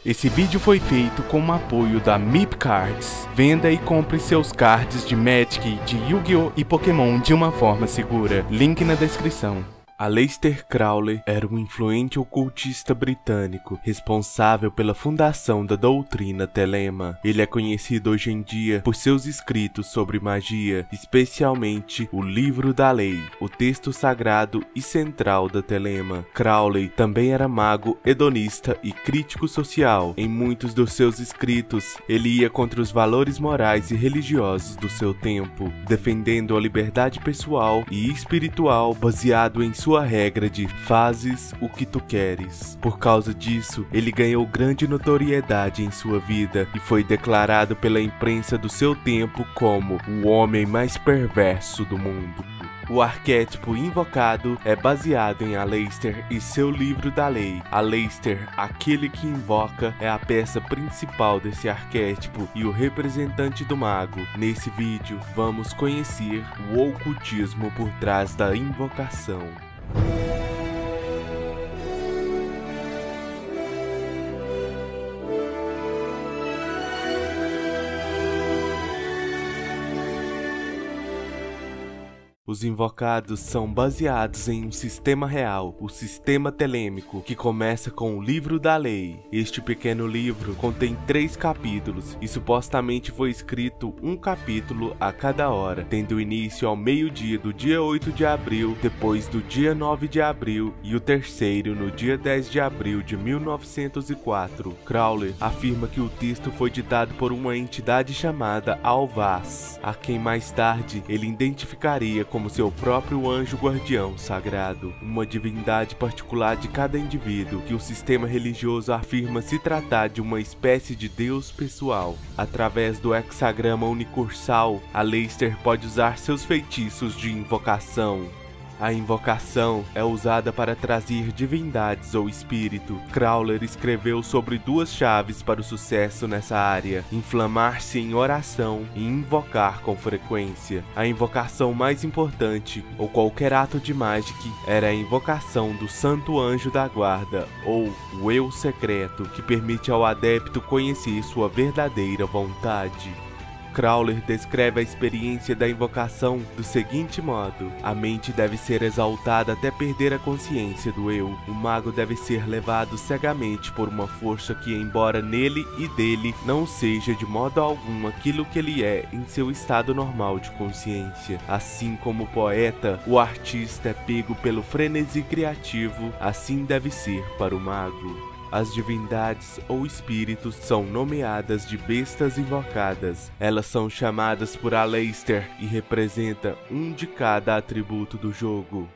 Esse vídeo foi feito com o apoio da MIP Cards. Venda e compre seus cards de Magic, de Yu-Gi-Oh! E Pokémon de uma forma segura. Link na descrição. Aleister Crowley era um influente ocultista britânico, responsável pela fundação da doutrina Thelema. Ele é conhecido hoje em dia por seus escritos sobre magia, especialmente o Livro da Lei, o texto sagrado e central da Thelema. Crowley também era mago, hedonista e crítico social. Em muitos dos seus escritos, ele ia contra os valores morais e religiosos do seu tempo, defendendo a liberdade pessoal e espiritual baseado em sua regra de fazes o que tu queres. Por causa disso, ele ganhou grande notoriedade em sua vida e foi declarado pela imprensa do seu tempo como o homem mais perverso do mundo. O arquétipo invocado é baseado em Aleister e seu Livro da Lei. Aleister, aquele que invoca, é a peça principal desse arquétipo e o representante do mago. Nesse vídeo, vamos conhecer o ocultismo por trás da invocação. Os invocados são baseados em um sistema real, o sistema telêmico, que começa com o Livro da Lei. Este pequeno livro contém 3 capítulos e supostamente foi escrito um capítulo a cada hora, tendo início ao meio-dia do dia 8 de abril, depois do dia 9 de abril e o terceiro no dia 10 de abril de 1904. Crowley afirma que o texto foi ditado por uma entidade chamada Alvaz, a quem mais tarde ele identificaria como seu próprio anjo guardião sagrado, uma divindade particular de cada indivíduo, que o sistema religioso afirma se tratar de uma espécie de Deus pessoal. Através do hexagrama unicursal, Aleister pode usar seus feitiços de invocação. A invocação é usada para trazer divindades ou espírito. Crowley escreveu sobre 2 chaves para o sucesso nessa área: inflamar-se em oração e invocar com frequência. A invocação mais importante, ou qualquer ato de mágica, era a invocação do Santo Anjo da Guarda, ou o Eu Secreto, que permite ao adepto conhecer sua verdadeira vontade. Crowley descreve a experiência da invocação do seguinte modo: a mente deve ser exaltada até perder a consciência do eu. O mago deve ser levado cegamente por uma força que, embora nele e dele, não seja de modo algum aquilo que ele é em seu estado normal de consciência. Assim como o poeta, o artista é pego pelo frenesi criativo, assim deve ser para o mago. As divindades ou espíritos são nomeadas de bestas invocadas. Elas são chamadas por Aleister e representam um de cada atributo do jogo.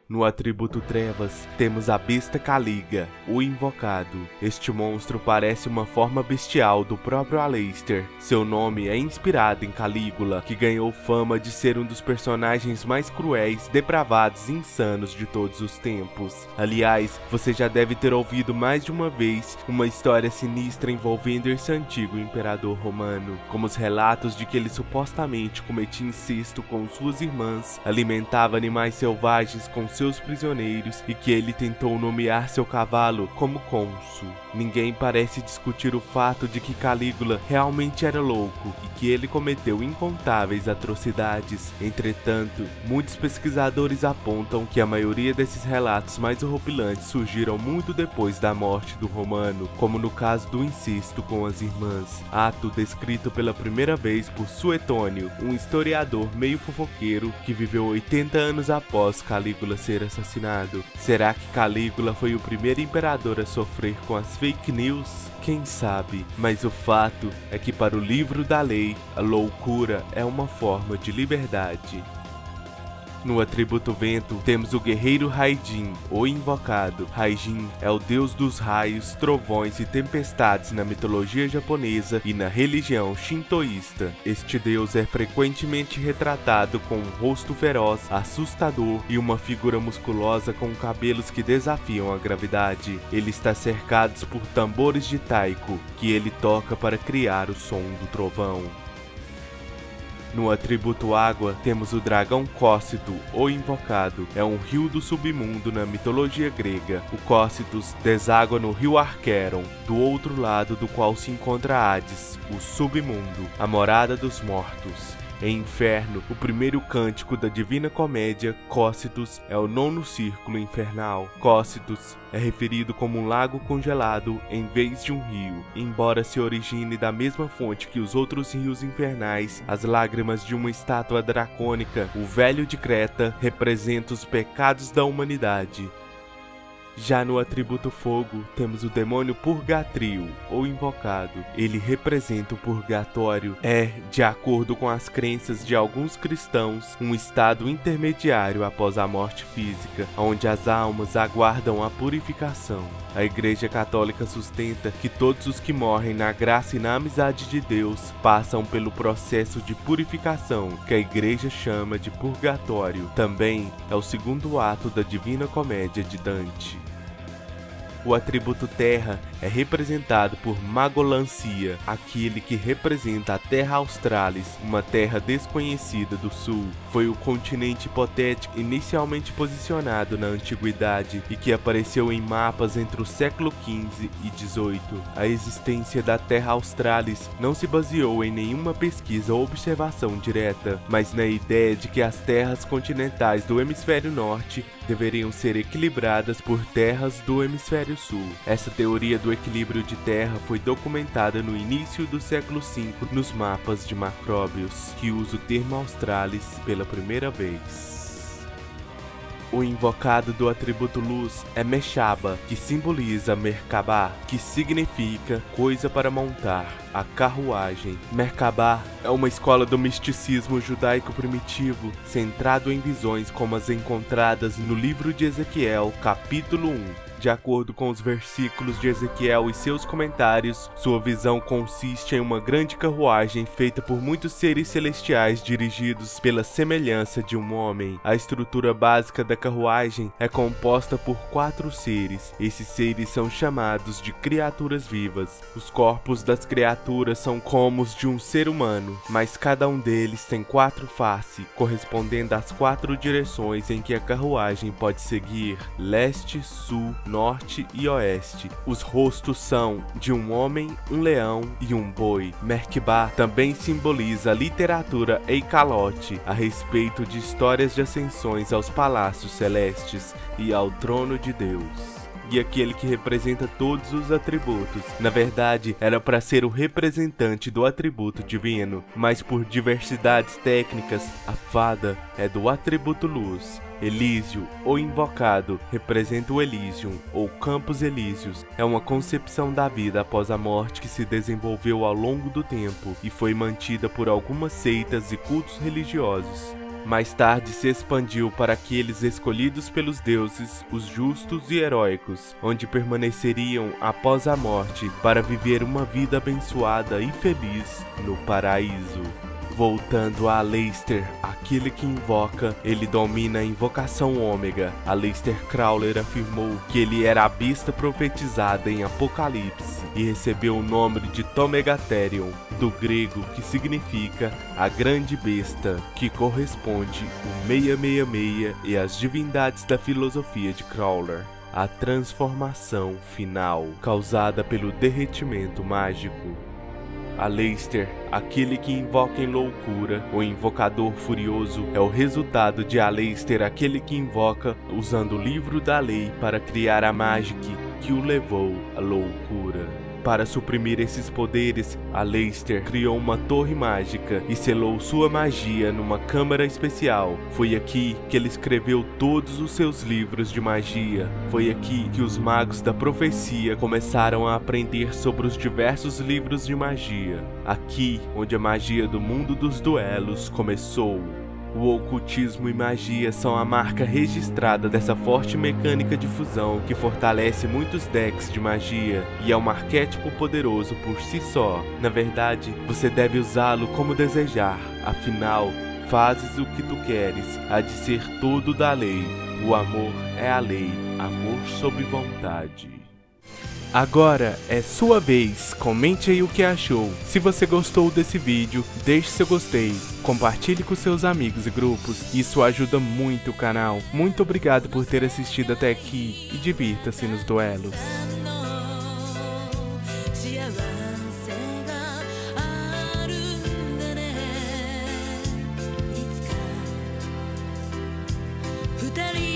No atributo Trevas, temos a besta Caliga, o invocado. Este monstro parece uma forma bestial do próprio Aleister. Seu nome é inspirado em Calígula, que ganhou fama de ser um dos personagens mais cruéis, depravados e insanos de todos os tempos. Aliás, você já deve ter ouvido mais de uma vez uma história sinistra envolvendo esse antigo imperador romano, como os relatos de que ele supostamente cometia incesto com suas irmãs, alimentava animais selvagens com seus prisioneiros e que ele tentou nomear seu cavalo como cônsul. Ninguém parece discutir o fato de que Calígula realmente era louco e que ele cometeu incontáveis atrocidades. Entretanto, muitos pesquisadores apontam que a maioria desses relatos mais horripilantes surgiram muito depois da morte do romano, como no caso do incesto com as irmãs, ato descrito pela primeira vez por Suetônio, um historiador meio fofoqueiro que viveu 80 anos após Calígula ser assassinado. Será que Calígula foi o primeiro imperador a sofrer com as fake news? Quem sabe, mas o fato é que para o Livro da Lei, a loucura é uma forma de liberdade. No atributo vento, temos o guerreiro Raijin, o invocado. Raijin é o deus dos raios, trovões e tempestades na mitologia japonesa e na religião shintoísta. Este deus é frequentemente retratado com um rosto feroz, assustador e uma figura musculosa com cabelos que desafiam a gravidade. Ele está cercado por tambores de taiko, que ele toca para criar o som do trovão. No atributo água, temos o dragão Cócito, ou invocado. É um rio do submundo na mitologia grega. O Cócitus deságua no rio Arqueron, do outro lado do qual se encontra Hades, o submundo, a morada dos mortos. Em Inferno, o primeiro cântico da Divina Comédia, Cócitus, é o 9º círculo infernal. Cócitus é referido como um lago congelado em vez de um rio. Embora se origine da mesma fonte que os outros rios infernais, as lágrimas de uma estátua dracônica, o Velho de Creta, representa os pecados da humanidade. Já no atributo fogo, temos o demônio Purgatrio, ou invocado. Ele representa o purgatório. É, de acordo com as crenças de alguns cristãos, um estado intermediário após a morte física, onde as almas aguardam a purificação. A Igreja Católica sustenta que todos os que morrem na graça e na amizade de Deus passam pelo processo de purificação, que a Igreja chama de purgatório. Também é o segundo ato da Divina Comédia de Dante. O atributo terra é representado por Magolancia, aquele que representa a Terra Australis, uma terra desconhecida do sul. Foi o continente hipotético inicialmente posicionado na antiguidade e que apareceu em mapas entre o século XV e XVIII. A existência da Terra Australis não se baseou em nenhuma pesquisa ou observação direta, mas na ideia de que as terras continentais do hemisfério norte deveriam ser equilibradas por terras do hemisfério sul. Essa teoria do equilíbrio de terra foi documentada no início do século V nos mapas de Macrobius, que usa o termo Australis pela primeira vez. O invocado do atributo luz é Meshaba, que simboliza Merkabah, que significa coisa para montar, a carruagem. Merkabah é uma escola do misticismo judaico primitivo, centrado em visões como as encontradas no livro de Ezequiel, capítulo 1. De acordo com os versículos de Ezequiel e seus comentários, sua visão consiste em uma grande carruagem feita por muitos seres celestiais dirigidos pela semelhança de um homem. A estrutura básica da carruagem é composta por 4 seres. Esses seres são chamados de criaturas vivas. Os corpos das criaturas são como os de um ser humano, mas cada um deles tem 4 faces, correspondendo às 4 direções em que a carruagem pode seguir: leste, sul, norte e oeste. Os rostos são de um homem, um leão e um boi. Merkabah também simboliza a literatura Eikalote, a respeito de histórias de ascensões aos palácios celestes e ao trono de Deus. E aquele que representa todos os atributos. Na verdade, era para ser o representante do atributo divino, mas por diversidades técnicas, a fada é do atributo luz. Elísio, ou invocado, representa o Elysium, ou Campos Elíseos. É uma concepção da vida após a morte que se desenvolveu ao longo do tempo e foi mantida por algumas seitas e cultos religiosos. Mais tarde se expandiu para aqueles escolhidos pelos deuses, os justos e heróicos, onde permaneceriam após a morte para viver uma vida abençoada e feliz no paraíso. Voltando a Aleister, aquele que invoca, ele domina a invocação ômega. Aleister Crowler afirmou que ele era a besta profetizada em Apocalipse e recebeu o nome de Tomegatherion, do grego, que significa a grande besta, que corresponde o 666 e as divindades da filosofia de Crowler. A transformação final, causada pelo derretimento mágico. Aleister, aquele que invoca em loucura, o invocador furioso, é o resultado de Aleister, aquele que invoca usando o livro da lei para criar a mágica que o levou à loucura. Para suprimir esses poderes, Aleister criou uma torre mágica e selou sua magia numa câmara especial. Foi aqui que ele escreveu todos os seus livros de magia. Foi aqui que os magos da profecia começaram a aprender sobre os diversos livros de magia. Aqui onde a magia do mundo dos duelos começou. O ocultismo e magia são a marca registrada dessa forte mecânica de fusão que fortalece muitos decks de magia e é um arquétipo poderoso por si só. Na verdade, você deve usá-lo como desejar, afinal, fazes o que tu queres, há de ser tudo da lei. O amor é a lei, amor sob vontade. Agora é sua vez, comente aí o que achou. Se você gostou desse vídeo, deixe seu gostei, compartilhe com seus amigos e grupos, isso ajuda muito o canal. Muito obrigado por ter assistido até aqui e divirta-se nos duelos. Daddy